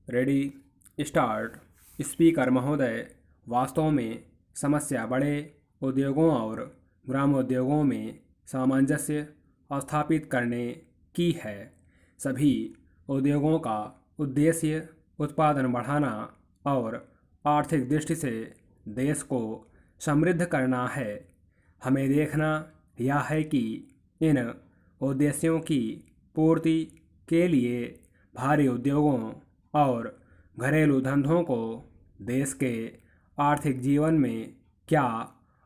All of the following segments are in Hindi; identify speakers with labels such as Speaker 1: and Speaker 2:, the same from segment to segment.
Speaker 1: Ready start. स्पीकर महोदय, वास्तव में समस्या बड़े उद्योगों और ग्रामोद्योगों में सामंजस्य स्थापित करने की है। सभी उद्योगों का उद्देश्य उत्पादन बढ़ाना और आर्थिक दृष्टि से देश को समृद्ध करना है। हमें देखना यह है कि इन उद्देश्यों की पूर्ति के लिए भारी उद्योगों और घरेलू धंधों को देश के आर्थिक जीवन में क्या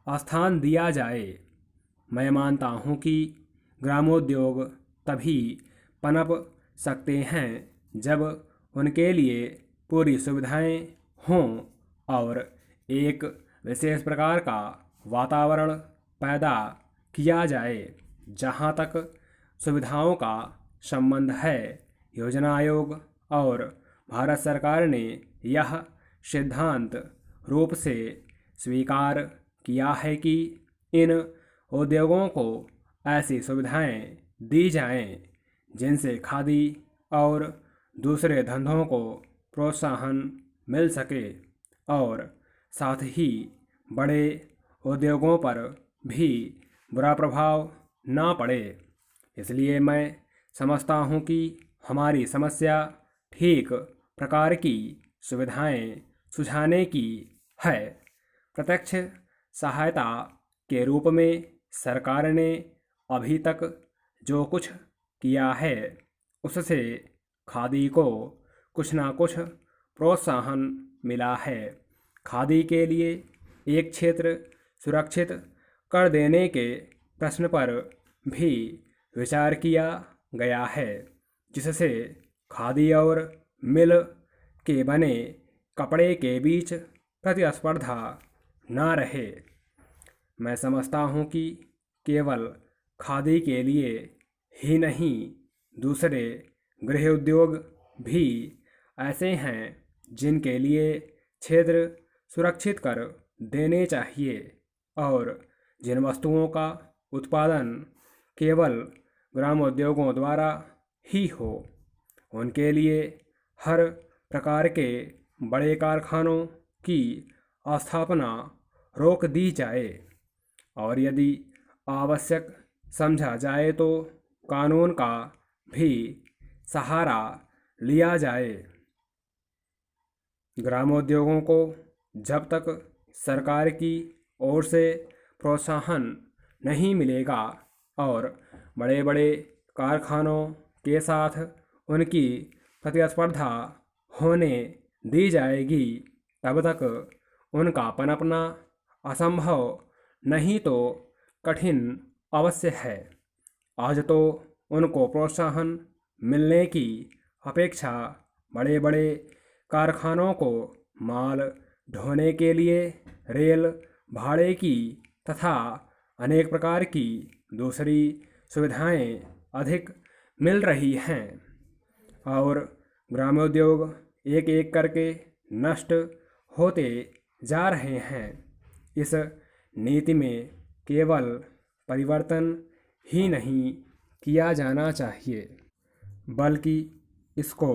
Speaker 1: स्थान दिया जाए। मैं मानता हूँ कि ग्रामोद्योग तभी पनप सकते हैं जब उनके लिए पूरी सुविधाएं हों और एक विशेष प्रकार का वातावरण पैदा किया जाए। जहाँ तक सुविधाओं का संबंध है, योजना आयोग और भारत सरकार ने यह सिद्धांत रूप से स्वीकार किया है कि इन उद्योगों को ऐसी सुविधाएं दी जाएं जिनसे खादी और दूसरे धंधों को प्रोत्साहन मिल सके और साथ ही बड़े उद्योगों पर भी बुरा प्रभाव ना पड़े। इसलिए मैं समझता हूँ कि हमारी समस्या ठीक प्रकार की सुविधाएं सुझाने की है। प्रत्यक्ष सहायता के रूप में सरकार ने अभी तक जो कुछ किया है उससे खादी को कुछ ना कुछ प्रोत्साहन मिला है। खादी के लिए एक क्षेत्र सुरक्षित कर देने के प्रश्न पर भी विचार किया गया है, जिससे खादी और मिल के बने कपड़े के बीच प्रतिस्पर्धा न रहे। मैं समझता हूँ कि केवल खादी के लिए ही नहीं, दूसरे गृह उद्योग भी ऐसे हैं जिनके लिए क्षेत्र सुरक्षित कर देने चाहिए और जिन वस्तुओं का उत्पादन केवल ग्रामोद्योगों द्वारा ही हो, उनके लिए हर प्रकार के बड़े कारखानों की स्थापना रोक दी जाए और यदि आवश्यक समझा जाए तो कानून का भी सहारा लिया जाए। ग्रामोद्योगों को जब तक सरकार की ओर से प्रोत्साहन नहीं मिलेगा और बड़े बड़े कारखानों के साथ उनकी प्रतिस्पर्धा होने दी जाएगी, तब तक उनका पनपना असंभव नहीं तो कठिन अवश्य है। आज तो उनको प्रोत्साहन मिलने की अपेक्षा बड़े बड़े कारखानों को माल ढोने के लिए रेल भाड़े की तथा अनेक प्रकार की दूसरी सुविधाएं अधिक मिल रही हैं और ग्रामोद्योग एक एक करके नष्ट होते जा रहे हैं। इस नीति में केवल परिवर्तन ही नहीं किया जाना चाहिए, बल्कि इसको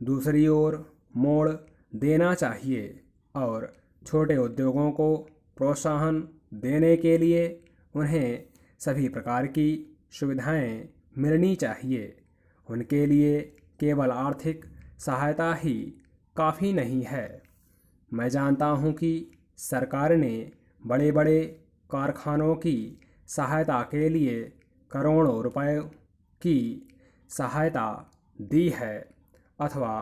Speaker 1: दूसरी ओर मोड़ देना चाहिए और छोटे उद्योगों को प्रोत्साहन देने के लिए उन्हें सभी प्रकार की सुविधाएं मिलनी चाहिए। उनके लिए केवल आर्थिक सहायता ही काफ़ी नहीं है। मैं जानता हूँ कि सरकार ने बड़े बड़े कारखानों की सहायता के लिए करोड़ों रुपए की सहायता दी है अथवा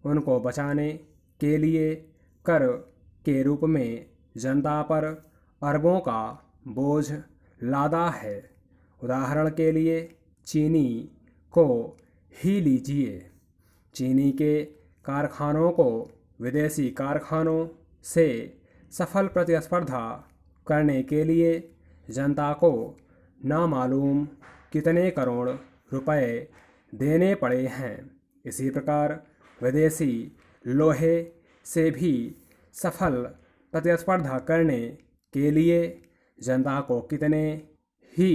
Speaker 1: उनको बचाने के लिए कर के रूप में जनता पर अरबों का बोझ लादा है। उदाहरण के लिए चीनी को ही लीजिए। चीनी के कारखानों को विदेशी कारखानों से सफल प्रतिस्पर्धा करने के लिए जनता को नामालूम कितने करोड़ रुपए देने पड़े हैं। इसी प्रकार विदेशी लोहे से भी सफल प्रतिस्पर्धा करने के लिए जनता को कितने ही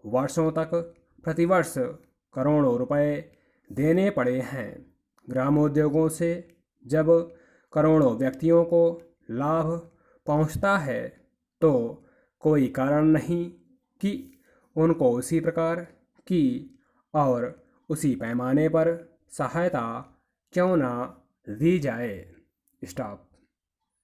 Speaker 1: वर्षों तक प्रतिवर्ष करोड़ों रुपए देने पड़े हैं। ग्रामोद्योगों से जब करोड़ों व्यक्तियों को लाभ पहुंचता है तो कोई कारण नहीं कि उनको उसी प्रकार की और उसी पैमाने पर सहायता क्यों ना दी जाए। स्टॉप।